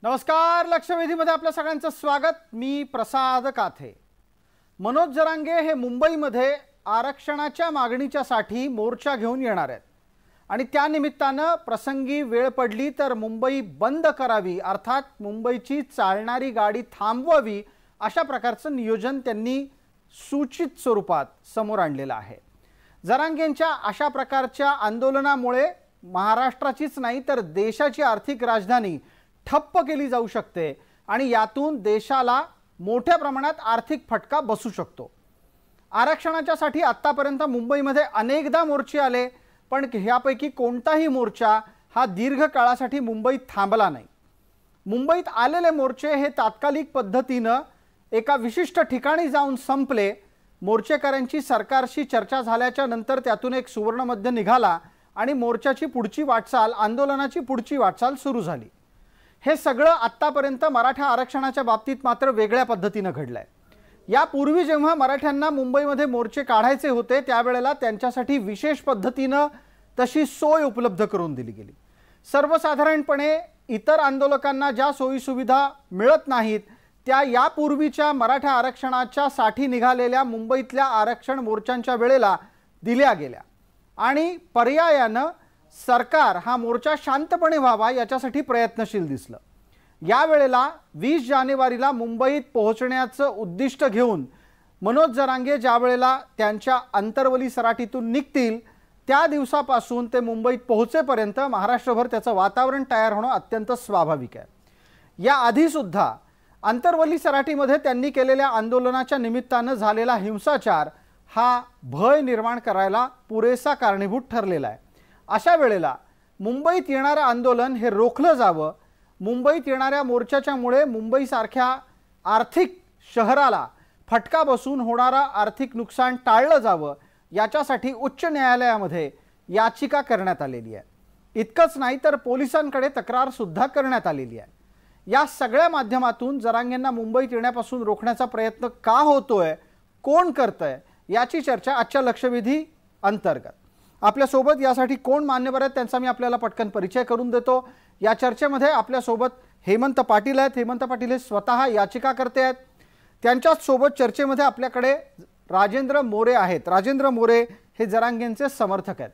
नमस्कार. लक्षवेधीमध्ये आपल्या सगळ्यांचं स्वागत. मी प्रसाद काथे. मनोज जरांगे हे मुंबईमध्ये आरक्षणाच्या मागणीच्यासाठी मोर्चा घेऊन येणार आहेत आणि त्या निमित्तानं प्रसंगी वेळ पडली तर मुंबई बंद करावी, अर्थात मुंबईची चालणारी गाडी थांबवावी, अशा प्रकारचं नियोजन त्यांनी सूचित स्वरूपात समोर आणलेलं आहे. जरांगेंच्या अशा प्रकारच्या आंदोलनामुळे महाराष्ट्राचीच नाही तर देशाची आर्थिक राजधानी ठप्प केली जाऊ शकते आणि यातून देशाला मोठ्या प्रमाणात आर्थिक फटका बसू शकतो. आरक्षणाच्यासाठी आतापर्यंत मुंबईमध्ये अनेकदा मोर्चे आले, पण ह्यापैकी कोणताही मोर्चा हा दीर्घ काळासाठी मुंबईत थांबला नाही. मुंबईत आलेले मोर्चे हे तात्कालिक पद्धतीनं एका विशिष्ट ठिकाणी जाऊन संपले. मोर्चेकऱ्यांची सरकारशी चर्चा झाल्याच्या नंतर त्यातून एक सुवर्णमध्य निघाला आणि मोर्चाची पुढची वाटचाल, आंदोलनाची पुढची वाटचाल सुरू झाली. हे सगळं आत्तापर्यंत मराठा आरक्षणाच्या बाबतीत मात्र वेगळ्या पद्धतीनं घडलंय. यापूर्वी जेव्हा मराठ्यांना मुंबईमध्ये मोर्चे काढायचे होते त्यावेळेला त्यांच्यासाठी विशेष पद्धतीनं तशी सोय उपलब्ध करून दिली गेली. सर्वसाधारणपणे इतर आंदोलकांना ज्या सोयीसुविधा मिळत नाहीत त्या यापूर्वीच्या मराठा आरक्षणाच्या साठी निघालेल्या मुंबईतल्या आरक्षण मोर्चांच्या वेळेला दिल्या गेल्या आणि पर्यायानं सरकार हा मोर्चा शांतपणे व्हावा याच्यासाठी प्रयत्नशील दिसलं. यावेळेला 20 जानेवारीला मुंबईत पोहोचण्याचं उद्दिष्ट घेऊन मनोज जरांगे ज्या वेळेला त्यांच्या अंतरवली सराटीतून निघतील त्या दिवसापासून ते मुंबईत पोहोचेपर्यंत महाराष्ट्रभर त्याचं वातावरण तयार होणं अत्यंत स्वाभाविक आहे. याआधी सुद्धा अंतरवली सराटीमध्ये त्यांनी केलेल्या आंदोलनाच्या निमित्तानं झालेला हिंसाचार हा भय निर्माण करायला पुरेसा कारणीभूत ठरलेला आहे. अशा वेळेला मुंबईत येणारं आंदोलन हे रोखलं जावं, मुंबईत येणाऱ्या मोर्चाच्यामुळे मुंबईसारख्या आर्थिक शहराला फटका बसून होणारा आर्थिक नुकसान टाळलं जावं याच्यासाठी उच्च न्यायालयामध्ये याचिका करण्यात आलेली आहे. इतकंच नाही तर पोलिसांकडे तक्रार सुद्धा करण्यात आलेली आहे. या सगळ्या माध्यमातून जरांगेंना मुंबईत येण्यापासून रोखण्याचा प्रयत्न का होतोय, कोण करतंय, याची चर्चा आजच्या लक्षवेधी अंतर्गत. आपल्यासोबत यासाठी कोण मान्यवर आहेत त्यांचा मी आपल्याला पटकन परिचय करून देतो. या चर्चेमध्ये आपल्यासोबत हेमंत पाटील आहेत. हेमंत पाटील हे स्वतः याचिकाकर्ते आहेत. त्यांच्याच सोबत चर्चेमध्ये आपल्याकडे राजेंद्र मोरे आहेत. राजेंद्र मोरे हे जरांगेंचे समर्थक आहेत.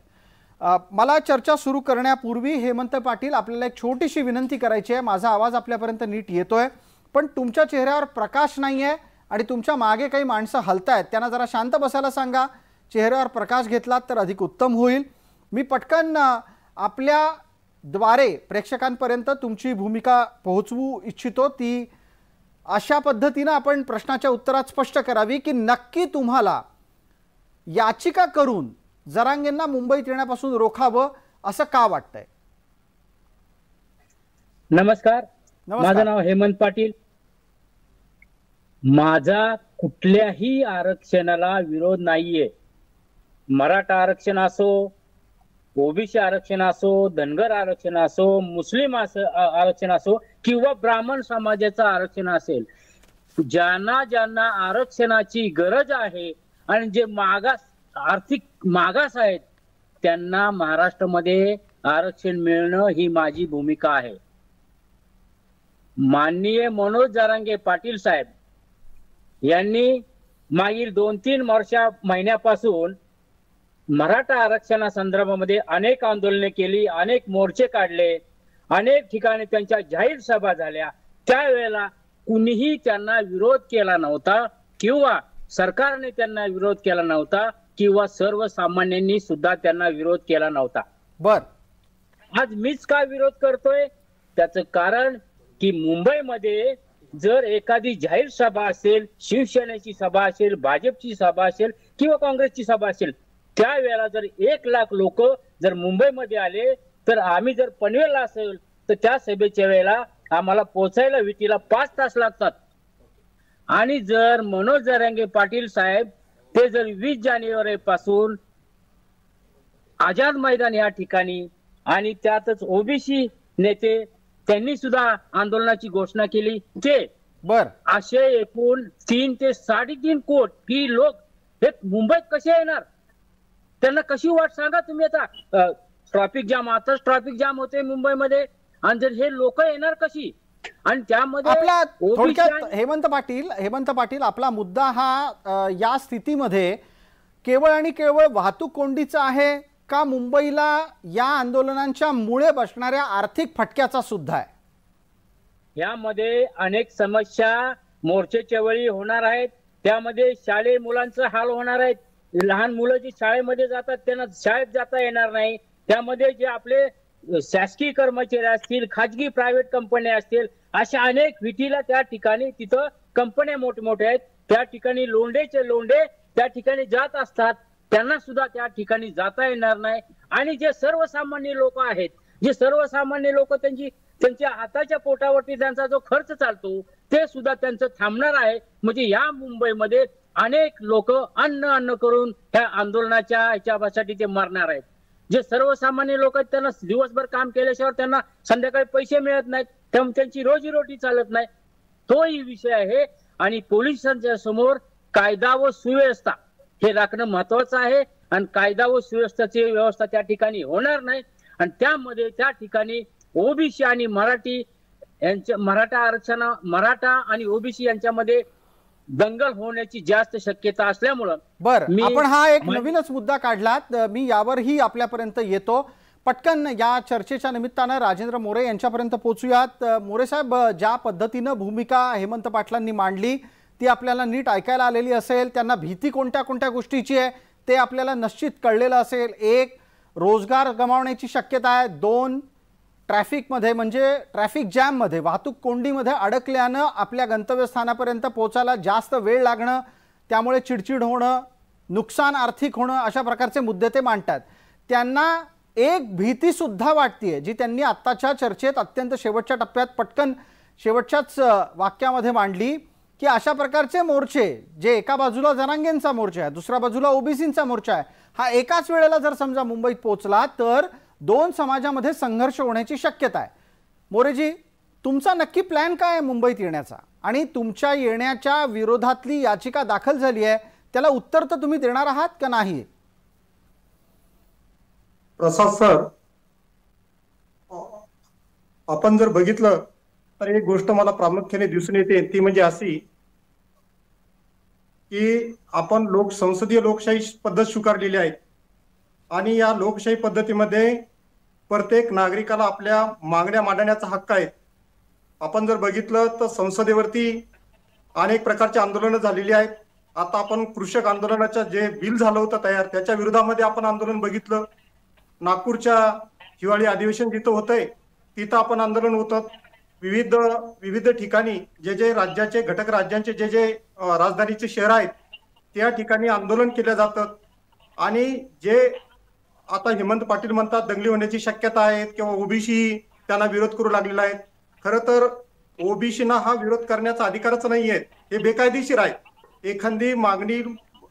मला चर्चा सुरू करण्यापूर्वी हेमंत पाटील आपल्याला एक छोटीशी विनंती करायची आहे. माझा आवाज आपल्यापर्यंत नीट येतोय पण तुमच्या चेहऱ्यावर प्रकाश नाही आहे आणि तुमच्या मागे काही माणसं हलतायत, त्यांना जरा शांत बसायला सांगा. चेहऱ्यावर प्रकाश घेतलात तर अधिक उत्तम होईल. मी पटकन आपल्या द्वारे प्रेक्षकांपर्यंत तुमची भूमिका पोहोचवू इच्छितो. ती अशा पद्धतीनं आपण प्रश्नाच्या उत्तरात स्पष्ट करावी की नक्की तुम्हाला याचिका करून जरांगेंना मुंबईत येण्यापासून रोखावं असं का वाटतंय? नमस्कार. माझं नाव हेमंत पाटील. माझा कुठल्याही आरक्षणाला विरोध नाहीये. मराठा आरक्षण असो, ओबीसी आरक्षण असो, धनगर आरक्षण असो, मुस्लिम आरक्षण असो किंवा ब्राह्मण समाजाचं आरक्षण असेल, ज्यांना ज्यांना आरक्षणाची गरज आहे आणि जे आर्थिक मागास आहेत त्यांना महाराष्ट्रामध्ये आरक्षण मिळणं ही माझी भूमिका आहे. माननीय मनोज जरांगे पाटील साहेब यांनी मागील 2-3 महिन्यापासून मराठा आरक्षणा संदर्भामध्ये अनेक आंदोलने केली, अनेक मोर्चे काढले, अनेक ठिकाणी त्यांच्या जाहीर सभा झाल्या. त्यावेळेला कुणीही त्यांना विरोध केला नव्हता किंवा सरकारने त्यांना विरोध केला नव्हता किंवा सर्वसामान्यांनी सुद्धा त्यांना विरोध केला नव्हता. आज मीच का विरोध करतोय? त्याचं कारण की मुंबईमध्ये जर एखादी जाहीर सभा असेल, शिवसेनेची सभा असेल, भाजपची सभा असेल किंवा काँग्रेसची सभा असेल, त्यावेळेला जर 1 लाख लोक जर मुंबईमध्ये आले तर आम्ही जर पनवेलला असेल तर त्या सभेच्या वेळेला आम्हाला पोहोचायला विटीला 5 तास लागतात. आणि जर मनोज जरांगे पाटील साहेब ते जर 20 जानेवारी पासून आझाद मैदान या ठिकाणी आणि त्यातच ओबीसी नेते त्यांनी सुद्धा आंदोलनाची घोषणा केली, ते असे एकूण 3 ते 3.5 कोटी लोक हे मुंबईत कसे येणार? त्यांना कशी वाट सांगा तुम्ही. आता ट्रॅफिक जाम, आताच ट्रॅफिक जाम होते मुंबईमध्ये आणि जर हे लोक येणार कशी? आणि त्यामध्ये आपला OBC थोडक्यात हेमंत पाटील आपला मुद्दा हा या स्थितीमध्ये केवळ आणि केवळ वाहतूक कोंडीचा आहे का मुंबईला या आंदोलनांच्या मुळे बसणाऱ्या आर्थिक फटक्याचा सुद्धा आहे? यामध्ये अनेक समस्या मोर्चेच्या वेळी होणार आहेत. त्यामध्ये शालेय मुलांचं हाल होणार आहेत. लहान मुलं जी शाळेमध्ये जातात त्यांना शाळेत जाता येणार नाही. त्यामध्ये जे आपले शासकीय कर्मचारी असतील, खाजगी प्रायव्हेट कंपन्या असतील, अशा अनेक विटीला त्या ठिकाणी तिथं कंपन्या मोठमोठ्या आहेत. त्या ठिकाणी लोंढेचे लोंढे त्या ठिकाणी जात असतात. त्यांना सुद्धा त्या ठिकाणी जाता येणार नाही. आणि जे सर्वसामान्य लोक आहेत, जे सर्वसामान्य लोक त्यांच्या हाताच्या पोटावरती त्यांचा जो खर्च चालतो ते सुद्धा त्यांचं थांबणार आहे. म्हणजे या मुंबईमध्ये अनेक लोक अन्न करून ह्या आंदोलनाच्या ह्याच्यासाठी ते मरणार आहेत. जे सर्वसामान्य लोक आहेत त्यांना दिवसभर काम केल्याशिवाय त्यांना संध्याकाळी पैसे मिळत नाहीत, त्यांची रोजीरोटी चालत नाही. तोही विषय आहे. आणि पोलिसांच्या समोर कायदा व सुव्यवस्था हे राखणं महत्वाचं आहे. आणि कायदा व सुव्यवस्थेची व्यवस्था त्या ठिकाणी होणार नाही. आणि त्यामध्ये त्या ठिकाणी ओबीसी आणि मराठा आणि ओबीसी यांच्यामध्ये दंगल होण्याची जास्त शक्यता असल्यामुळं बरं, आपण हा एक नवीनच मुद्दा काढलात. मी यावरही आपल्यापर्यंत येतो. पटकन या चर्चेच्या निमित्तानं राजेंद्र मोरे यांच्यापर्यंत पोहोचूयात. मोरे साहेब, ज्या पद्धतीनं भूमिका हेमंत पाटलांनी मांडली ती आपल्याला नीट ऐकायला आलेली असेल. त्यांना भीती कोणत्या कोणत्या गोष्टीची आहे ते आपल्याला निश्चित कळलेलं असेल. एक, रोजगार गमावण्याची शक्यता आहे. दोन, ट्रॅफिकमध्ये म्हणजे ट्रॅफिक जॅममध्ये, वाहतूक कोंडीमध्ये अडकल्यानं आपल्या गंतव्यस्थानापर्यंत पोहोचायला जास्त वेळ लागणं, त्यामुळे चिडचिड होणं, नुकसान आर्थिक होणं, अशा प्रकारचे मुद्दे ते मांडतात. त्यांना एक भीती सुद्धा वाटतेय जी त्यांनी आत्ताच्या चर्चेत अत्यंत शेवटच्या टप्प्यात पटकन शेवटच्याच वाक्यामध्ये मांडली की अशा प्रकारचे मोर्चे जे एका बाजूला जरांगेंचा मोर्चा आहे, दुसऱ्या बाजूला ओबीसींचा मोर्चा आहे, हा एकाच वेळेला जर समजा मुंबईत पोहोचला तर दोन समाजामध्ये संघर्ष होण्याची शक्यता आहे. मोरेजी, तुमचा नक्की प्लॅन काय आहे मुंबईत येण्याचा? आणि तुमच्या येण्याच्या विरोधातली याचिका दाखल झाली आहे, त्याला उत्तर तर तुम्ही देणार आहात का नाही? प्रसाद सर, आपण जर बघितलं तर एक गोष्ट मला प्रामुख्याने दिसून येते ती म्हणजे अशी की आपण संसदीय लोकशाही पद्धत स्वीकारलेली आहे आणि या लोकशाही पद्धतीमध्ये प्रत्येक नागरिकाला आपल्या मागण्या मांडण्याचा हक्क आहे. आपण जर बघितलं तर संसदेवरती अनेक प्रकारचे आंदोलनं झालेली आहेत. आता आपण कृषक आंदोलनाचं जे बिल झालं होतं तयार, त्याच्या विरोधामध्ये आपण आंदोलन बघितलं. नागपूरच्या हिवाळी अधिवेशन जिथं होतंय तिथं आपण आंदोलन होतं. विविध ठिकाणी जे राज्याचे घटक राज्यांचे जे राजधानीचे शहर आहेत त्या ठिकाणी आंदोलन केले जातात. आणि जे आता हेमंत पाटील म्हणतात दंगली होण्याची शक्यता आहे किंवा ओबीसी त्यांना विरोध करू लागलेला आहे. खरं तर ओबीसीना हा विरोध करण्याचा अधिकारच नाहीये, हे बेकायदेशीर आहे. एखादी मागणी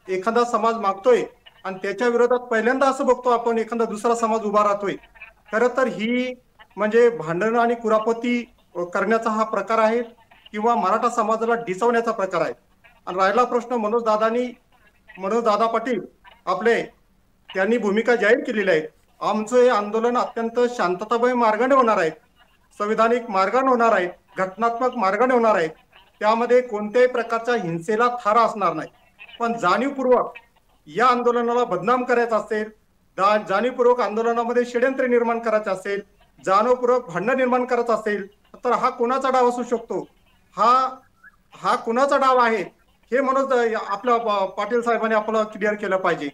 एखादा समाज मागतोय आणि त्याच्या विरोधात पहिल्यांदा असं बघतो आपण एखादा दुसरा समाज उभा राहतोय. खरं तर ही म्हणजे भांडण आणि कुरापती करण्याचा हा प्रकार आहे किंवा मराठा समाजाला डिसवण्याचा प्रकार आहे. आणि राहिला प्रश्न मनोज दादा पाटील आपले त्यांनी भूमिका जाहीर केलेली आहे. आमचं हे आंदोलन अत्यंत शांततामय मार्गाने होणार आहे, संविधानिक मार्गाने होणार आहे, घटनात्मक मार्गाने होणार आहे. त्यामध्ये कोणत्याही प्रकारच्या हिंसेला थारा असणार नाही. पण जाणीवपूर्वक या आंदोलनाला बदनाम करायचं असेल, जाणीवपूर्वक आंदोलनामध्ये षड्यंत्र निर्माण करायचं असेल, जाणीवपूर्वक भांडण निर्माण करायचं असेल तर हा कोणाचा डाव असू शकतो? हा कोणाचा डाव आहे हे मनोज आपल्या पाटील साहेबांनी आपल्याला क्लिअर केलं पाहिजे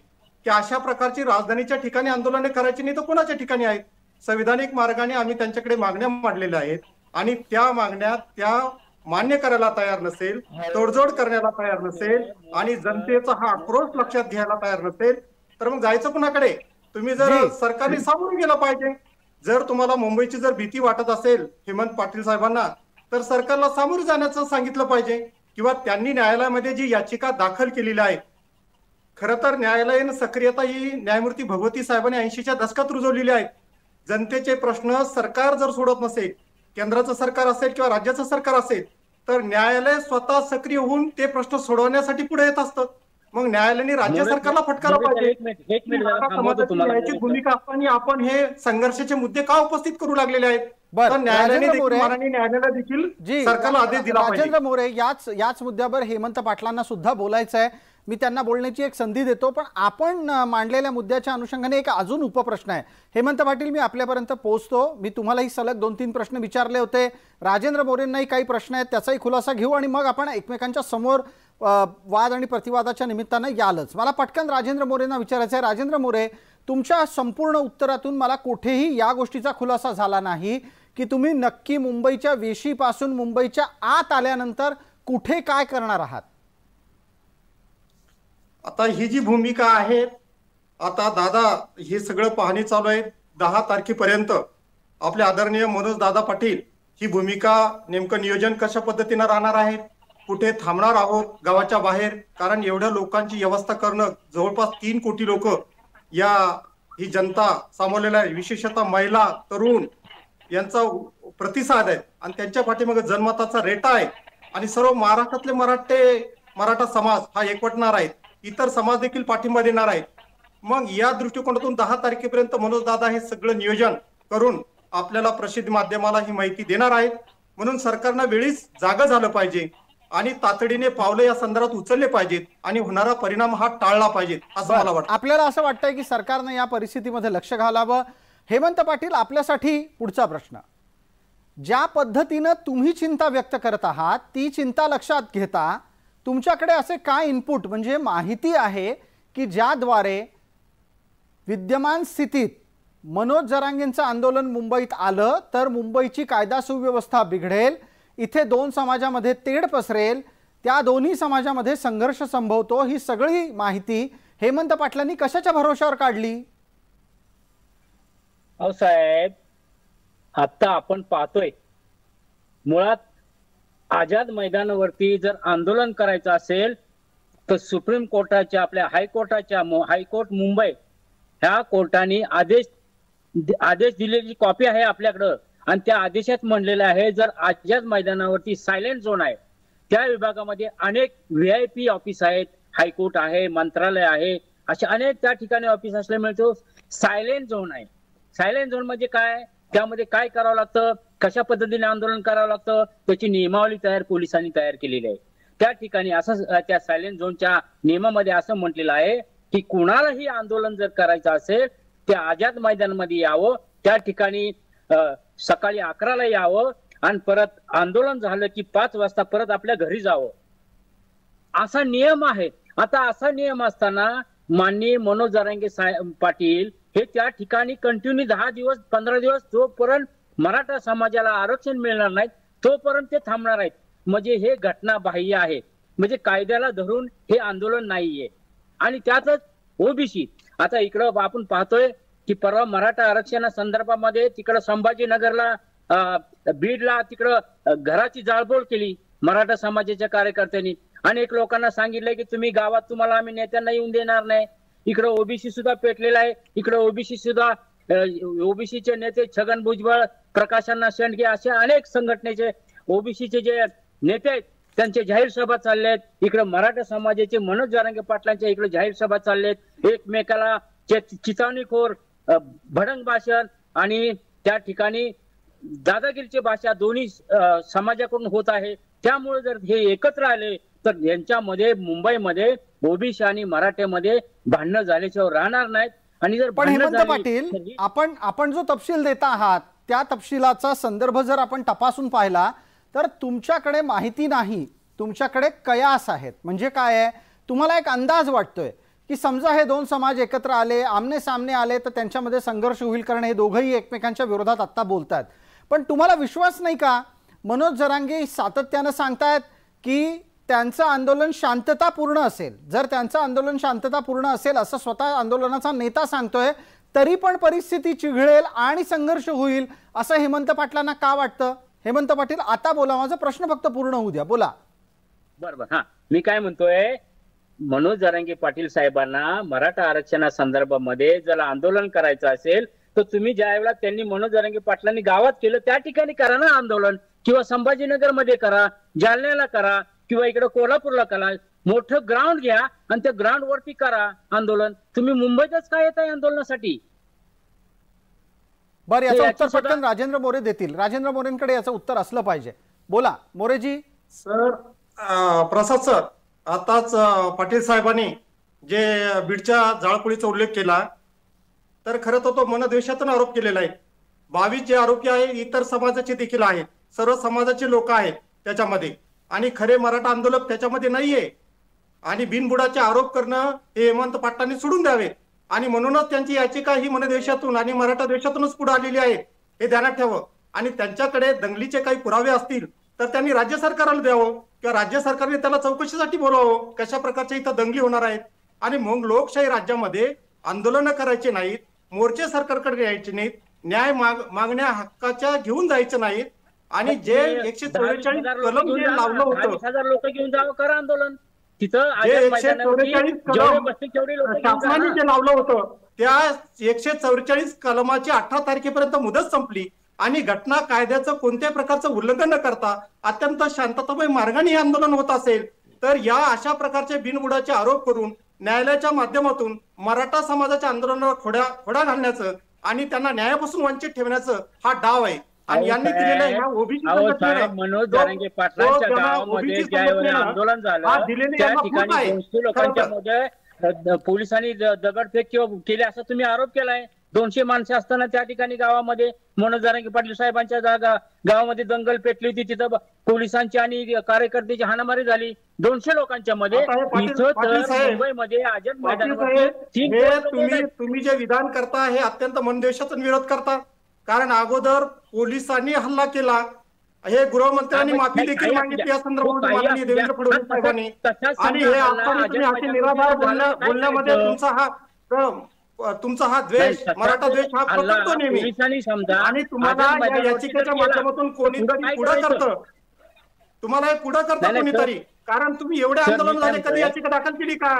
की अशा प्रकारची राजधानीच्या ठिकाणी आंदोलने करायची नाही तर कोणाच्या ठिकाणी आहेत? संविधानिक मार्गाने आम्ही त्यांच्याकडे मागण्या मांडलेल्या आहेत आणि त्या मागण्या त्या मान्य करायला तयार नसेल, तोडजोड करण्याला तयार नसेल आणि जनतेचा हा आक्रोश लक्षात घ्यायला तयार नसेल तर मग जायचं कुणाकडे? तुम्ही जर सरकारने सामोरं गेलं पाहिजे. जर तुम्हाला मुंबईची जर भीती वाटत असेल हेमंत पाटील साहेबांना तर सरकारला सामोरं जाण्याचं सांगितलं पाहिजे किंवा त्यांनी न्यायालयामध्ये जी याचिका दाखल केलेली आहे, खरं तर न्यायालयीन सक्रियता ही न्यायमूर्ती भगवती साहेबांनी 80च्या दशकात रुजवलेली आहे. जनतेचे प्रश्न सरकार जर सोडत नसेल, केंद्राचं सरकार असेल किंवा राज्याचं सरकार असेल तर न्यायालय स्वतः सक्रिय होऊन ते प्रश्न सोडवण्यासाठी पुढे येत असतात. मग न्यायालयाने राज्य सरकारला फटकारला पाहिजे. भूमिका असताना आपण हे संघर्षाचे मुद्दे का उपस्थित करू लागलेले आहेत? बरं, तर न्यायालयाने राजेंद्र देखील, मोरे, माननीय न्यायालयाला देखील जी सरकारला आदेश दिला पाहिजे. राजेंद्र मोरे, याच मुद्द्यावर हेमंत पाटलांना सुद्धा बोलायचं आहे. मी त्यांना बोलण्याची एक संधी देतो, पण आपण मांडलेल्या मुद्द्याच्या अनुषंगाने एक अजून उपप्रश्न आहे. हेमंत पाटील, मी आपल्यापर्यंत पोहोचतो. मी तुम्हालाही सलग 2-3 प्रश्न विचारले होते. राजेंद्र मोरेंनाही काही प्रश्न आहेत, त्याचाही खुलासा घेऊ आणि मग आपण एकमेकांच्या समोर वाद आणि प्रतिवादाच्या निमित्तानं यालच. मला पटकन राजेंद्र मोरेंना विचारायचं आहे. राजेंद्र मोरे, तुमच्या संपूर्ण उत्तरातून मला कुठेही या गोष्टीचा खुलासा झाला नाही की तुम्ही नक्की मुंबईच्या वेशीपासून मुंबईच्या आत आल्यानंतर कुठे काय करणार आहात. आता ही जी भूमिका आहे, आता दादा हे सगळं पाहणी चालू आहे. 10 तारखेपर्यंत आपले आदरणीय मनोज दादा पाटील ही भूमिका नेमकं नियोजन कशा पद्धतीनं राहणार आहे, कुठे थांबणार आहोत गावाच्या बाहेर, कारण एवढ्या लोकांची व्यवस्था करणं, जवळपास 3 कोटी लोक या ही जनता सामावलेल्या आहे, विशेषतः महिला, तरुण यांचा प्रतिसाद आहे आणि त्यांच्या पाठीमागे जनमताचा रेटा आहे आणि सर्व महाराष्ट्रातले मराठा समाज हा एकवटणार आहे, इतर समाज देखील पाठिंबा देणार आहेत. मग या दृष्टिकोनातून 10 तारखेपर्यंत मनोज दादा हे सगळं नियोजन करून आपल्याला प्रसिद्धी माध्यमाला ही माहिती देणार आहेत. म्हणून सरकारनं वेळीच जागं झालं पाहिजे आणि तातडीने पावलं या संदर्भात उचलले पाहिजेत आणि होणारा परिणाम हा टाळला पाहिजे असं मला वाटतं. आपल्याला असं वाटतंय की सरकारने या परिस्थितीमध्ये लक्ष घालावं. हेमंत पाटील, आपल्यासाठी पुढचा प्रश्न. ज्या पद्धतीनं तुम्ही चिंता व्यक्त करत आहात ती चिंता लक्षात घेता तुमच्याकडे असे काय इनपुट, म्हणजे माहिती आहे की ज्याद्वारे विद्यमान स्थितीत मनोज जरांगेंचं आंदोलन मुंबईत आलं तर मुंबईची कायदा सुव्यवस्था बिघडेल, इथे 2 समाजामध्ये तेढ पसरेल, त्या दोन्ही समाजामध्ये संघर्ष संभवतो, ही सगळी माहिती हेमंत पाटलांनी कशाच्या भरोशावर काढली? अहो साहेब, आता आपण पाहतोय मुळात आझाद मैदानावरती जर आंदोलन करायचं असेल तर सुप्रीम कोर्टाच्या, आपल्या हायकोर्ट मुंबई ह्या कोर्टाने आदेश दिलेली कॉपी आहे आपल्याकडं आणि त्या आदेशात म्हणलेलं आहे जर आझाद मैदानावरती सायलेंट झोन आहे, त्या विभागामध्ये अनेक VIP ऑफिस आहेत, हायकोर्ट आहे, मंत्रालय आहे, असे अनेक त्या ठिकाणी ऑफिस असल्यामुळे तो सायलेंट झोन आहे. सायलेंट झोन म्हणजे काय, त्यामध्ये काय करावं लागतं, कशा पद्धतीने आंदोलन करावं लागतं, त्याची नियमावली पोलिसांनी तयार केलेली आहे. त्या ठिकाणी असं त्या सायलेंट झोनच्या नियमामध्ये असं म्हटलेलं आहे की कुणालाही आंदोलन जर करायचं असेल ते आझाद मैदानामध्ये यावं, त्या ठिकाणी सकाळी 11ला यावं आणि परत आंदोलन झालं की 5 वाजता परत आपल्या घरी जावं, असा नियम आहे. आता असा नियम असताना माननीय मनोज जरांगे पाटील हे त्या ठिकाणी कंटिन्यू 10 दिवस 15 दिवस जोपर्यंत मराठा समाजाला आरक्षण मिळणार नाही तोपर्यंत ते थांबणार आहेत. म्हणजे हे घटनाबाह्य आहे, म्हणजे कायद्याला धरून हे आंदोलन नाहीये. आणि त्यातच ओबीसी, आता इकडं आपण पाहतोय की परवा मराठा आरक्षणा संदर्भामध्ये तिकडं संभाजीनगरला, बीडला तिकडं घराची जाळपोळ केली मराठा समाजाच्या कार्यकर्त्यांनी. अनेक लोकांना सांगितलंय की तुम्ही गावात, तुम्हाला आम्ही नेत्यांना येऊन देणार नाही. इकडं ओबीसी सुद्धा पेटलेला आहे. इकडं ओबीसीचे नेते छगन भुजबळ, प्रकाश अण्णा शेंडगे असे अनेक संघटनेचे ओबीसीचे जे नेते आहेत त्यांचे जाहीर सभा चाललेत. इकडे मराठा समाजाचे मनोज जरांगे पाटलांच्या इकडे जाहीर सभा चाललेत. एकमेकाला चिथावणीखोर भडंग भाषण आणि त्या ठिकाणी दादागिरीची भाषा दोन्ही समाजाकडून होत आहे. त्यामुळे जर हे एकत्र आले तर यांच्यामध्ये मुंबईमध्ये ओबीसी आणि मराठ्यामध्ये भांडणं झाल्याशिवाय राहणार नाहीत. आणि जर पण हेमंत पाटील, आपण जो तपशील देता आहात त्या तपशिलाचा संदर्भ जर आपण तपासून पाहिला तर तुमच्याकडे माहिती नाही, तुमच्याकडे कयास आहेत. म्हणजे काय आहे, तुम्हाला एक अंदाज वाटतोय की समजा हे 2 समाज एकत्र आले, आमने सामने आले तर त्यांच्यामध्ये संघर्ष होईल, कारण हे दोघंही एकमेकांच्या विरोधात आत्ता बोलतात. पण तुम्हाला विश्वास नाही का, मनोज जरांगे सातत्यानं सांगतायत की त्यांचं आंदोलन शांततापूर्ण असेल. जर त्यांचं आंदोलन शांततापूर्ण असेल असं स्वतः आंदोलनाचा नेता सांगतोय, तरी पण परिस्थिती चिघळेल आणि संघर्ष होईल असं हेमंत पाटलांना का वाटतं? हेमंत पाटील, आता बोला, माझा प्रश्न फक्त पूर्ण होऊ द्या, बोला. बरोबर. हा, मी काय म्हणतोय, मनोज जरांगे पाटील साहेबांना मराठा आरक्षणा संदर्भामध्ये जर आंदोलन करायचं असेल तर तुम्ही ज्या वेळेला त्यांनी मनोज जरांगे पाटलांनी गावात केलं त्या ठिकाणी करा ना आंदोलन, किंवा संभाजीनगर मध्ये करा, जालन्याला करा, किंवा इकडे कोल्हापूरला करा. मोठं ग्राउंड घ्या आणि त्या ग्राउंड वरती करा आंदोलन. तुम्ही मुंबईतच काय येत आहे आंदोलनासाठी? बरं, याचं उत्तर पटकन राजेंद्र मोरे देतील. राजेंद्र मोरेंकडे याचं उत्तर असलं पाहिजे. बोला मोरेजी. सर, प्रसाद सर, आताच पाटील साहेबांनी जे बीडच्या जाळपोळीचा उल्लेख केला, तर खरं तर तो मनद्वेषातून आरोप केलेला आहे. 22 जे आरोपी आहेत इतर समाजाचे देखील आहेत, सर्व समाजाचे लोक आहेत त्याच्यामध्ये, आणि खरे मराठा आंदोलक त्याच्यामध्ये नाहीये. आणि बिनबुडाचे आरोप करणं हे हेमंत पाटलांनी सोडून द्यावे. आणि म्हणूनच त्यांची याचिका ही मनद्वेषातून आणि मराठा द्वेषातूनच पुढे आलेली आहे, हे ध्यानात ठेवावं. आणि त्यांच्याकडे दंगलीचे काही पुरावे असतील तर त्यांनी राज्य सरकारला द्यावं, किंवा राज्य सरकारने त्याला चौकशीसाठी बोलावं, कशा प्रकारच्या इथं दंगली होणार आहेत. आणि मग लोकशाही राज्यामध्ये आंदोलनं करायचे नाहीत, मोर्चे सरकारकडे यायचे नाहीत, न्याय मागण्या हक्काच्या घेऊन जायचं नाहीत. आणि जे 144 कलम जे लावलं होतं, 10,000 लोक घेऊन जावं, करा आंदोलन तिथं. जे 144 कलम शासनाने जे लावलं होतं, त्या 144 कलमाची 18 तारखेपर्यंत मुदत संपली. आणि घटना कायद्याचं कोणत्याही प्रकारचं उल्लंघन न करता अत्यंत शांततामय मार्गाने हे आंदोलन होत असेल, तर या अशा प्रकारचे बिनबुडाचे आरोप करून न्यायालयाच्या माध्यमातून मराठा समाजाच्या आंदोलनाला खोडा घालण्याचं आणि त्यांना न्यायापासून वंचित ठेवण्याचं हा डाव आहे. आणि यांनी दिलेल्या ह्या ओबीसी मनोज जरांगे पाटलांच्या गावामध्ये ज्यावेळी आंदोलन झालं त्या ठिकाणी 200 लोकांच्या मध्ये पोलिसांनी दगडफेक केली असा तुम्ही आरोप केलाय. 200 माणसं असताना त्या ठिकाणी गावामध्ये मनोज जरांगे पाटील साहेबांच्या गावामध्ये दंगल पेटली होती. तिथं पोलिसांची आणि कार्यकर्त्याची हाणामारी झाली 200 लोकांच्या मध्ये. मुंबईमध्ये आझाद मैदानावर तुम्ही जे विधान करता हे अत्यंत मनद्वेषाचा विरोध करता. कारण अगोदर पोलिसांनी हल्ला केला, हे गृहमंत्र्यांनी माफी देखील मागितली या संदर्भात माननीय देवेंद्र फडणवीस साहेबांनी. आणि हे असे निराधार बोलण्यामध्ये तुमचा हा द्वेष, मराठा द्वेष हा प्रकटतो नेहमी. आणि तुम्हाला या याचिकेच्या माध्यमातून कोणीतरी पुढे करतं, तुम्हाला हे पुढे करतं कोणीतरी. कारण तुम्ही एवढे आंदोलन झाले, कधी याचिका दाखल केली का?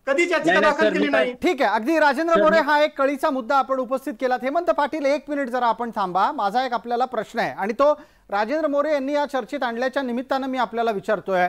कधीच याचिका दाखल केली नाही. ठीक आहे, अगदी राजेंद्र मोरे, हा एक कळीचा मुद्दा आपण उपस्थित केला. हेमंत पाटील, 1 मिनिट जरा आपण थांबा. माझा एक आपल्याला प्रश्न आहे आणि तो राजेंद्र मोरे यांनी या चर्चेत आणल्याच्या निमित्तानं मी आपल्याला विचारतोय.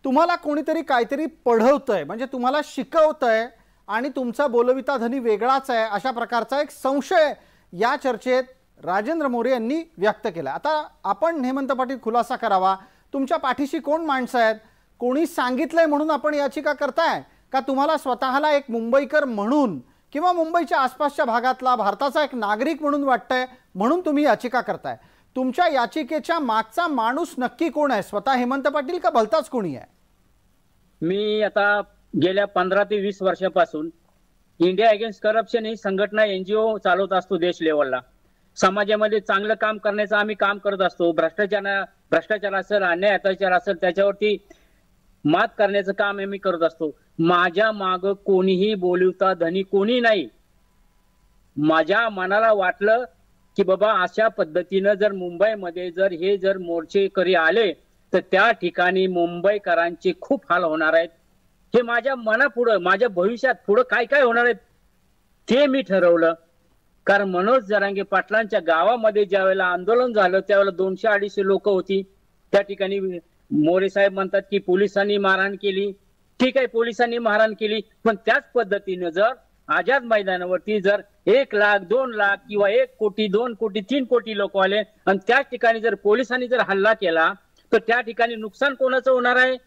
तुम्हाला कोणीतरी काहीतरी पढवतंय, म्हणजे तुम्हाला शिकवतंय आणि तुमचा बोलविता धनी वेगळाच आहे, अशा प्रकारचा एक संशय या चर्चेत राजेंद्र मोरे यांनी व्यक्त केला. आता आपण हेमंत पाटील खुलासा करावा, तुमच्या पाठीशी कोण माणसं आहेत? कोणी सांगितलंय म्हणून आपण याचिका करताय का तुम्हाला स्वतःला एक मुंबईकर म्हणून किंवा मुंबईच्या आसपासच्या भागातला भारताचा एक नागरिक म्हणून वाटतंय म्हणून तुम्ही याचिका करताय? तुमच्या याचिकेच्या मागचा माणूस नक्की कोण आहे? स्वतः हेमंत पाटील का भलताच कोणी आहे? मी आता गेल्या 15 ते 20 वर्षापासून इंडिया अगेन्स्ट करप्शन ही संघटना NGO चालवत असतो देश लेवलला. समाजामध्ये चांगलं काम करण्याचं आम्ही काम करत असतो. भ्रष्टाचार असेल, अन्याय अत्याचार असेल, त्याच्यावरती मात करण्याचं काम आम्ही करत असतो. माझ्या माग कोणीही बोलवता धनी कोणी नाही. माझ्या मनाला वाटलं की बाबा अशा पद्धतीनं जर मुंबईमध्ये जर मोर्चेकरी आले तर त्या ठिकाणी मुंबईकरांचे खूप हाल होणार आहेत. हे माझ्या मनापुढं, माझ्या भविष्यात पुढं काय काय होणार आहेत ते मी ठरवलं. कारण मनोज जरांगे पाटलांच्या गावामध्ये ज्या वेळेला आंदोलन झालं त्यावेळेला 200-250 लोक होती. त्या ठिकाणी मोरे साहेब म्हणतात की पोलिसांनी मारहाण केली. ठीक आहे, पोलिसांनी मारहाण केली, पण त्याच पद्धतीने जर आझाद मैदानावरती जर 1 लाख 2 लाख किंवा 1 कोटी 2 कोटी 3 कोटी लोक आले आणि त्याच ठिकाणी जर पोलिसांनी जर हल्ला केला तर त्या ठिकाणी नुकसान कोणाचं होणार आहे?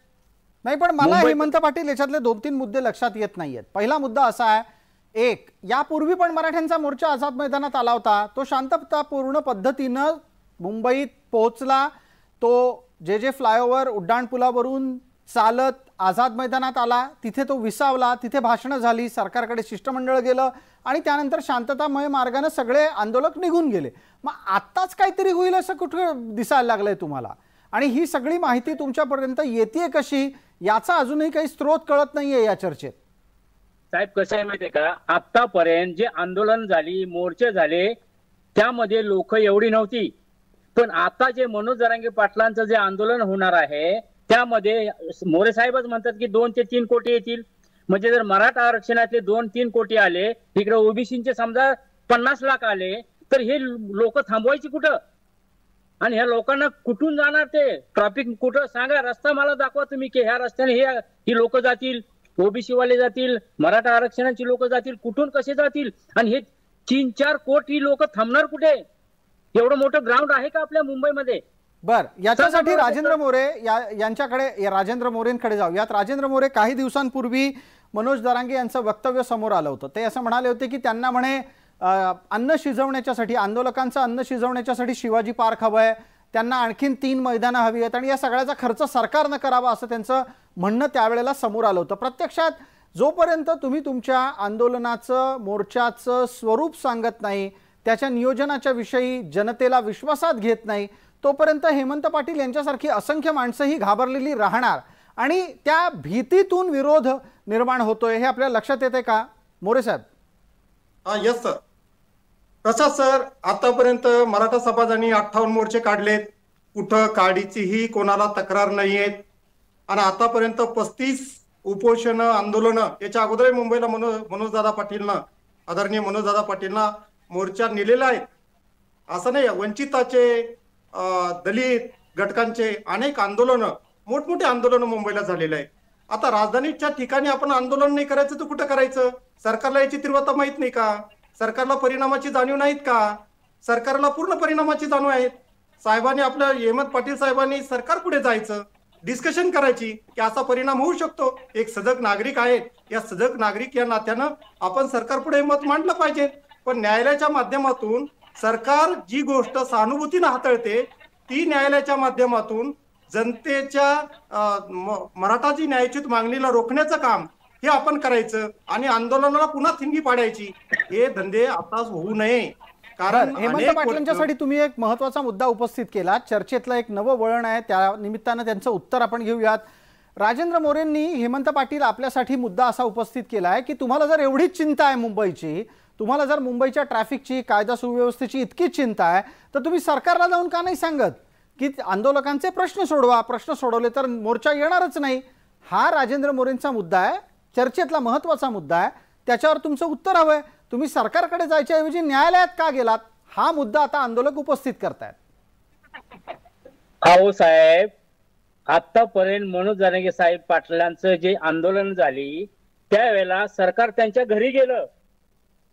नाही, पण मला हेमंत पाटील याच्यातले 2-3 मुद्दे लक्षात येत नाहीयेत. पहिला मुद्दा असा आहे, एक, यापूर्वी पण मराठ्यांचा मोर्चा आझाद मैदानात आला होता, तो शांततापूर्ण पद्धतीनं मुंबईत पोहोचला. तो जे फ्लायओव्हर उड्डाणपुलावरून चालत आझाद मैदानात आला, तिथे तो विसावला, तिथे भाषणं झाली, सरकारकडे शिष्टमंडळ गेलं आणि त्यानंतर शांततामय मार्गाने सगळे आंदोलक निघून गेले. मग आत्ताच काहीतरी होईल असं कुठे दिसायला लागलंय तुम्हाला? आणि ही सगळी माहिती तुमच्यापर्यंत येते कशी, याचा अजूनही काही स्रोत कळत नाहीये या चर्चेत. साहेब, कसं आहे माहितीये का, आतापर्यंत जे आंदोलन झाली, मोर्चे झाले, त्यामध्ये लोक एवढी नव्हती. पण आता जे मनोज जरांगे पाटलांचं जे आंदोलन होणार आहे त्यामध्ये मोरे साहेबच म्हणतात की 2 ते 3 कोटी येतील. म्हणजे जर मराठा आरक्षणातले 2-3 कोटी आले, इकडे ओबीसीचे समजा 50 लाख आले, तर हे लोक थांबवायची कुठं? आणि ह्या लोकांना कुठून जाणार? ते ट्रॅफिक कुठं सांगा, रस्ता मला दाखवा तुम्ही की ह्या रस्त्याने ही लोक जातील, ओबीसी वाले जातील, मराठा आरक्षणाची लोक जातील, कुठून कसे जातील? आणि हे 3-4 कोटी लोक थांबणार कुठे? एवढं मोठं ग्राउंड आहे का आपल्या मुंबईमध्ये? बर, याच्यासाठी राजेंद्र मोरे यांच्याकडे, राजेंद्र मोरेंकडे जाऊ. यात राजेंद्र मोरे काही दिवसांपूर्वी मनोज जरांगे यांचं वक्तव्य समोर आलं होतं. ते असं म्हणाले होते की त्यांना म्हणे अन्न शिजवण्याच्यासाठी, आंदोलकांचं अन्न शिजवण्याच्यासाठी शिवाजी पार्क हवंय, त्यांना आणखीन 3 मैदानं हवी आहेत आणि या सगळ्याचा खर्च सरकारनं करावा असं त्यांचं म्हणणं त्यावेळेला समोर आलं होतं. प्रत्यक्षात जोपर्यंत तुम्ही तुमच्या आंदोलनाचं, मोर्चाचं स्वरूप सांगत नाही, त्याच्या नियोजनाच्या विषयी जनतेला विश्वासात घेत नाही, तोपर्यंत हेमंत पाटील यांच्यासारखी असंख्य माणसंही घाबरलेली राहणार आणि त्या भीतीतून विरोध निर्माण होतोय हे आपल्याला लक्षात येते का मोरे साहेब? Yes sir. कसा सर, आतापर्यंत मराठा समाजाने 58 मोर्चे काढलेत, कुठं काढीचीही कोणाला तक्रार नाहीयेत आणि आतापर्यंत 35 उपोषण आंदोलन, याच्या अगोदर मुंबईला मनोजदादा पाटीलनं, आदरणीय मनोजदादा पाटीलना मोर्चा नेलेला आहे. असं नाही, वंचिताचे, दलित घटकांचे अनेक आंदोलन, मोठमोठे आंदोलन मुंबईला झालेले आहे. आता राजधानीच्या ठिकाणी आपण आंदोलन नाही करायचं तर कुठं करायचं? सरकारला याची तीव्रता माहित नाही का? सरकारला परिणामाची जाणीव नाहीत का? सरकारला पूर्ण परिणामाची जाणीव आहे. साहेबांनी, आपल्या हेमंत पाटील साहेबांनी सरकार पुढे जायचं, डिस्कशन करायची की असा परिणाम होऊ शकतो. एक सजग नागरिक आहेत, या सजग नागरिक या नात्यानं आपण सरकार पुढे मत मांडलं पाहिजे. पण न्यायालयाच्या माध्यमातून सरकार जी गोष्ट सहानुभूतीने हाताळते ती न्यायालयाच्या माध्यमातून जनतेच्या मराठा जी न्यायचित मागणीला रोखण्याचं काम हे आपण करायचं आणि आंदोलनाला पुन्हा थिंगी पाडायची, हे धंदे आता होऊ नये. कारण हेमंत पाटलांच्यासाठी तुम्ही एक महत्वाचा मुद्दा उपस्थित केला, चर्चेतलं एक नवं वळण आहे, त्या निमित्तानं त्यांचं उत्तर आपण घेऊयात. राजेंद्र मोरेंनी, हेमंत पाटील आपल्यासाठी मुद्दा असा उपस्थित केला आहे की तुम्हाला जर एवढीच चिंता आहे मुंबईची, तुम्हाला जर मुंबईच्या ट्रॅफिकची, कायदा सुव्यवस्थेची इतकीच चिंता आहे तर तुम्ही सरकारला जाऊन का नाही सांगत की आंदोलकांचे प्रश्न सोडवा, प्रश्न सोडवले तर मोर्चा येणारच नाही. हा राजेंद्र मोरेंचा मुद्दा आहे, चर्चेतला महत्वाचा मुद्दा आहे, त्याच्यावर तुमचं उत्तर हवंय. तुम्ही सरकारकडे जायच्या ऐवजी न्यायालयात का गेलात, हा मुद्दा आता आंदोलक उपस्थित करतायत. हो साहेब, आतापर्यंत मनोज जरांगे साहेब पाटलांचं जे आंदोलन झाली त्यावेळेला सरकार त्यांच्या घरी गेलं,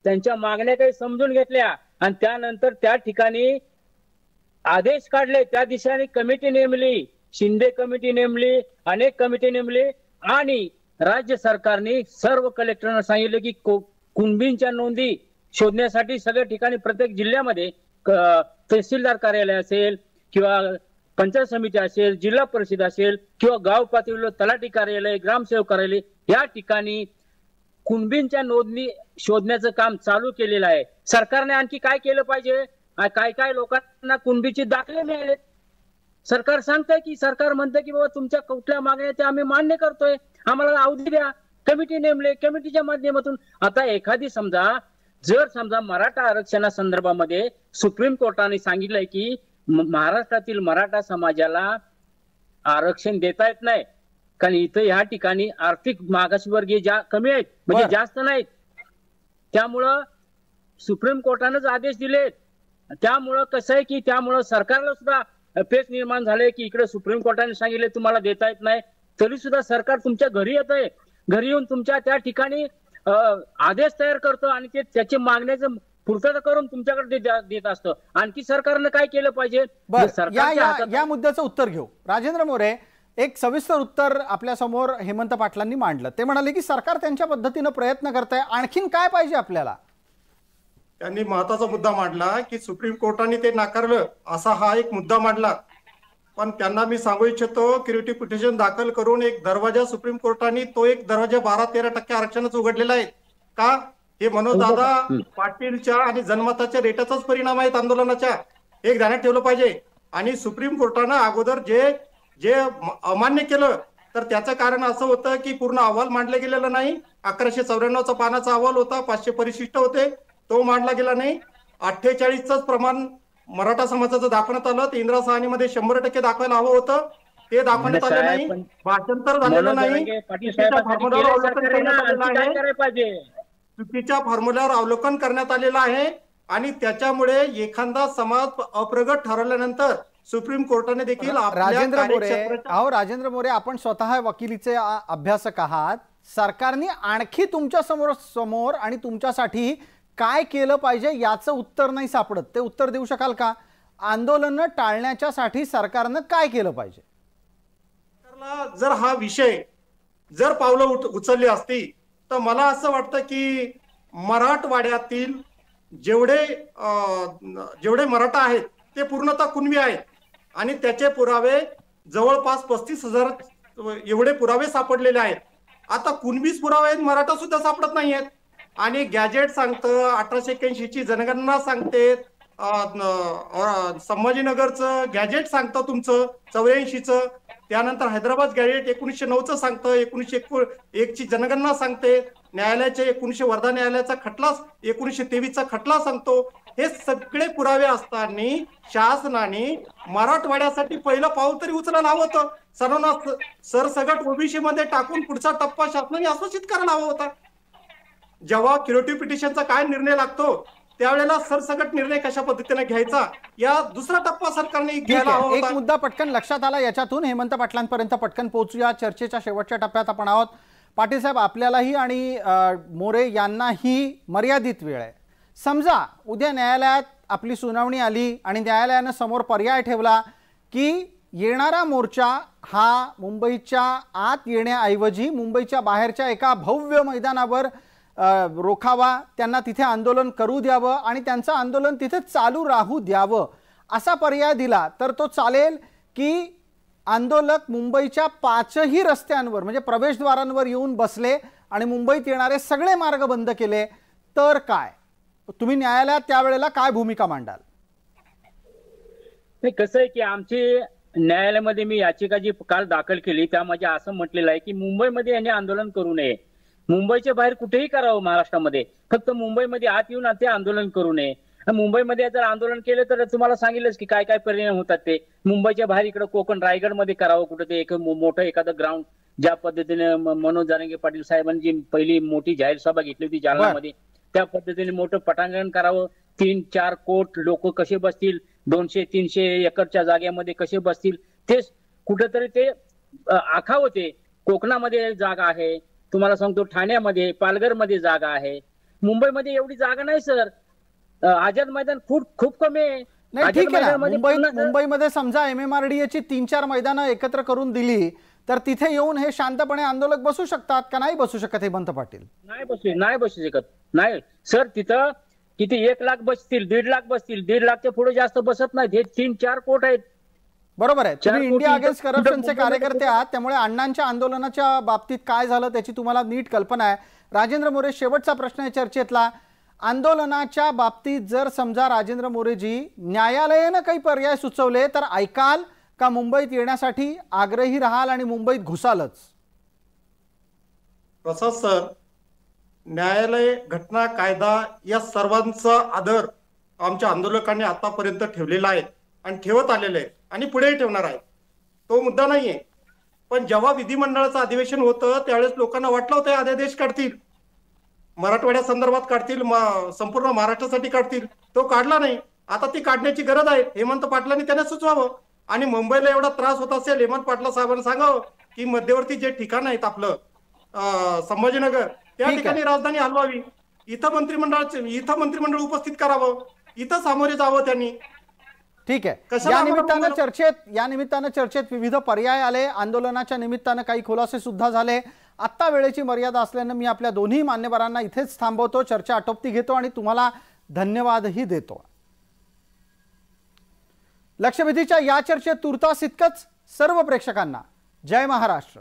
त्यांच्या मागण्या काही समजून घेतल्या आणि त्यानंतर त्या ठिकाणी आदेश काढले, त्या दिशेने कमिटी नेमली, शिंदे कमिटी नेमली, अनेक कमिटी नेमली आणि राज्य सरकारने सर्व कलेक्टरना सांगितलं की कुणबींच्या नोंदी शोधण्यासाठी सगळ्या ठिकाणी, प्रत्येक जिल्ह्यामध्ये तहसीलदार कार्यालय असेल किंवा पंचायत समिती असेल, जिल्हा परिषद असेल किंवा गाव पातळीवर तलाठी कार्यालय, ग्रामसेवक कार्यालय, या ठिकाणी कुणबींच्या नोंदणी शोधण्याचं काम चालू केलेलं आहे. सरकारने आणखी काय केलं पाहिजे? काय काय लोकांना कुणबीचे दाखले मिळाले. सरकार सांगतंय की, सरकार म्हणतंय की बाबा तुमच्या कुठल्या मागण्या त्या आम्ही मान्य करतोय, आम्हाला अवधी द्या. कमिटी नेमले, कमिटीच्या माध्यमातून आता एखादी समजा मराठा आरक्षणा संदर्भामध्ये सुप्रीम कोर्टाने सांगितलंय की महाराष्ट्रातील मराठा समाजाला आरक्षण देता येत नाही कारण इथं या ठिकाणी आर्थिक मागासवर्गीय कमी आहेत, म्हणजे जास्त नाहीत. त्यामुळं सुप्रीम कोर्टानेच आदेश दिलेत. त्यामुळं कसं आहे की त्यामुळं सरकारला सुद्धा पेच निर्माण झाले की इकडे सुप्रीम कोर्टाने सांगितले तुम्हाला देता येत नाही, तरी सुद्धा सरकार तुमच्या घरी येत आहे, घरी येऊन तुमच्या त्या ठिकाणी आदेश तयार करतो आणि ते त्याची मागण्याचं पूर्तता करून तुमच्याकडे देत असतं. आणखी सरकारनं काय केलं पाहिजे? या मुद्द्याचं उत्तर घेऊ. राजेंद्र मोरे, एक सविस्तर उत्तर आपल्या समोर हेमंत पाटलांनी मांडलं. ते म्हणाले की सरकार त्यांच्या पद्धतीनं प्रयत्न करत आहे, आणखीन काय पाहिजे आपल्याला? त्यांनी महत्वाचा मुद्दा मांडला की सुप्रीम कोर्टाने ते नाकारलं, असा हा एक मुद्दा मांडला. पण त्यांना मी सांगू इच्छितो की रिट पिटिशन दाखल करून एक दरवाजा सुप्रीम कोर्टाने, तो एक दरवाजा 12-13% आरक्षणाचा उघडलेला आहे का? हे मनोजदादा पाटीलच्या आणि जनमताच्या रेटाचाच परिणाम आहेत आंदोलनाच्या, एक ध्यानात ठेवलं पाहिजे. आणि सुप्रीम कोर्टानं अगोदर जे अमान्य केलं तर त्याचं कारण असं होतं की पूर्ण अहवाल मांडला गेलेला नाही. 1194 पानाचा अहवाल होता, 500 परिशिष्ट होते, तो मांडला गेला नाही. 48च प्रमाण मराठा समाजाचं दाखवण्यात आलं, तर इंदिरा सहानीमध्ये 100% दाखवायला हवं होतं, ते दाखवण्यात आलं नाही. भाषांतर झालेलं नाही, चुकीच्या फॉर्म्युल्यावर अवलोकन करण्यात आलेलं आहे आणि त्याच्यामुळे एखादा समाज अप्रगट ठरवल्यानंतर सुप्रीम कोर्टाने देखील राजेंद्र मोरे, आपण स्वतः वकिलीचे अभ्यासक आहात, सरकारने आणखी तुमच्या समोर आणि तुमच्यासाठी काय केलं पाहिजे याचं उत्तर नाही सापडत. ते उत्तर देऊ शकाल का? आंदोलन टाळण्याच्यासाठी सरकारनं काय केलं पाहिजे? जर हा विषय जर पावलं उचलली असती तर मला असं वाटतं की मराठवाड्यातील जेवढे मराठा आहेत ते पूर्णतः कुणबी आहेत आणि त्याचे पुरावे जवळपास 35,000 एवढे पुरावे सापडलेले आहेत. आता कुणबीच पुरावे आहेत, मराठा सुद्धा सापडत नाहीयेत. आणि गॅजेट सांगतं 1881 ची जनगणना सांगते, संभाजीनगरचं गॅजेट सांगतं तुमचं 84चं, त्यानंतर हैदराबाद गॅजेट 1909चं सांगतं, 1901 ची जनगणना सांगते, न्यायालयाचे 1900 वर्धा न्यायालयाचा खटला 1923चा खटला सांगतो. हे सगळे पुरावे असताना शासनाने मराठवाड्यासाठी पहिलं पाऊल तरी उचलायला हवं होतं. सर्वांना सरसगट ओबीसी मध्ये टाकून पुढचा टप्पा शासनाने आश्वासित करायला हवा होता. जेव्हा क्युरेटिव्ह पिटिशनचा काय निर्णय लागतो त्यावेळेला सरसगट निर्णय कशा पद्धतीने घ्यायचा या दुसरा टप्पा सरकारने घ्यायला हवा होता. एक मुद्दा पटकन लक्षात आला, याच्यातून हेमंत पाटलांपर्यंत पटकन पोहोचूया. चर्चेच्या शेवटच्या टप्प्यात आपण आहोत. पाटील साहेब, आपल्यालाही आणि मोरे यांनाही मर्यादित वेळ आहे. समजा उद्या न्यायालयात आपली सुनावणी आली आणि न्यायालयानं समोर पर्याय ठेवला की येणारा मोर्चा हा मुंबईच्या आत येण्याऐवजी मुंबईच्या बाहेरच्या एका भव्य मैदानावर रोखावा, त्यांना तिथे आंदोलन करू द्यावं आणि त्यांचं आंदोलन तिथे चालू राहू द्यावं, असा पर्याय दिला तर तो चालेल की आंदोलक मुंबईच्या 5ही रस्त्यांवर म्हणजे प्रवेशद्वारांवर येऊन बसले आणि मुंबईत येणारे सगळे मार्ग बंद केले तर काय? तुम्ही न्यायालयात त्यावेळेला काय भूमिका मांडाल? कसं आहे की आमची न्यायालयामध्ये मी याचिका जी काल दाखल केली त्यामध्ये असं म्हटलेलं आहे की मुंबईमध्ये यांनी आंदोलन करू नये, मुंबईच्या बाहेर कुठेही करावं महाराष्ट्रामध्ये, फक्त मुंबईमध्ये आत येऊन ते आंदोलन करू नये. मुंबईमध्ये जर आंदोलन केलं तर तुम्हाला सांगितलंच की काय काय परिणाम होतात. ते मुंबईच्या बाहेर इकडे कोकण रायगडमध्ये करावं, कुठं ते एक मोठं एखादं ग्राउंड, ज्या पद्धतीने मनोज जरांगे पाटील साहेबांनी जी पहिली मोठी जाहीर सभा घेतली होती जालन्यामध्ये त्या पद्धतीने मोठं पटांगण करावं. 3-4 कोट लोक कसे बसतील, 200-300 एकरच्या जागेमध्ये कसे बसतील, ते कुठेतरी ते आखावं. ते कोकणामध्ये जागा आहे, तुम्हाला सांगतो ठाण्यामध्ये पालघरमध्ये जागा आहे, मुंबईमध्ये एवढी जागा नाही सर. आझाद मैदान खूप कमी आहे. नाही ठीक आहे ना, मुंबईमध्ये समजा MMRDA ची 3-4 मैदानं एकत्र करून दिली तर तिथे येऊन हे शांतपणे आंदोलक बसू शकतात का नाही बसू शकत? हेमंत पाटील, नाही बसू शकत. नाही सर, तिथं किती 1 लाख बसतील, 1.5 लाख बसतील, 1.5 लाखच्या पुढे जास्त बसत नाहीत. हे 3-4 कोट आहेत. बरोबर आहे. तुम्ही इंडिया अगेन्स्ट करप्शनचे कार्यकर्ते आहात, त्यामुळे अण्णांच्या आंदोलनाच्या बाबतीत काय झालं त्याची तुम्हाला नीट कल्पना आहे. राजेंद्र मोरे, शेवटचा प्रश्न आहे चर्चेतला. आंदोलनाच्या बाबतीत जर समजा राजेंद्र मोरेजी न्यायालयानं काही पर्याय सुचवले तर ऐकाल का मुंबईत येण्यासाठी आग्रही राहाल आणि मुंबईत घुसालच? प्रसाद सर, न्यायालय, घटना, कायदा या सर्वांचा आदर आमच्या आंदोलकांनी आतापर्यंत ठेवलेला आहे आणि ठेवत आलेले आहे आणि पुढेही ठेवणार आहे. तो मुद्दा नाहीये. पण जेव्हा विधिमंडळाचं अधिवेशन होतं त्यावेळेस लोकांना वाटलं होतं अध्यादेश काढतील, मराठवाड्या संदर्भात काढतील, संपूर्ण महाराष्ट्रासाठी काढतील. तो काढला नाही. आता ती काढण्याची गरज आहे. हेमंत पाटलांनी त्यांना सुचवावं. आणि मुंबईला एवढा त्रास होत असेल, हेमंत पाटला साहेबांना सांगावं की मध्यवर्ती जे ठिकाण आहेत आपलं संभाजीनगर, त्या ठिकाणी राजधानी हलवावी. इथं मंत्रिमंडळ उपस्थित करावं, इथं सामोरे जावं त्यांनी. ठीक आहे. या निमित्तानं चर्चेत विविध पर्याय आले, आंदोलनाच्या निमित्तानं काही खुलासे सुद्धा झाले. आत्ता वेळेची मर्यादा असल्यानं मी आपल्या दोन्ही मान्यवरांना इथेच थांबवतो, चर्चा आटोपती घेतो आणि तुम्हाला धन्यवादही देतो. लक्षवेधीच्या या चर्चेत तुर्तास इतकंच. सर्व प्रेक्षकांना जय महाराष्ट्र.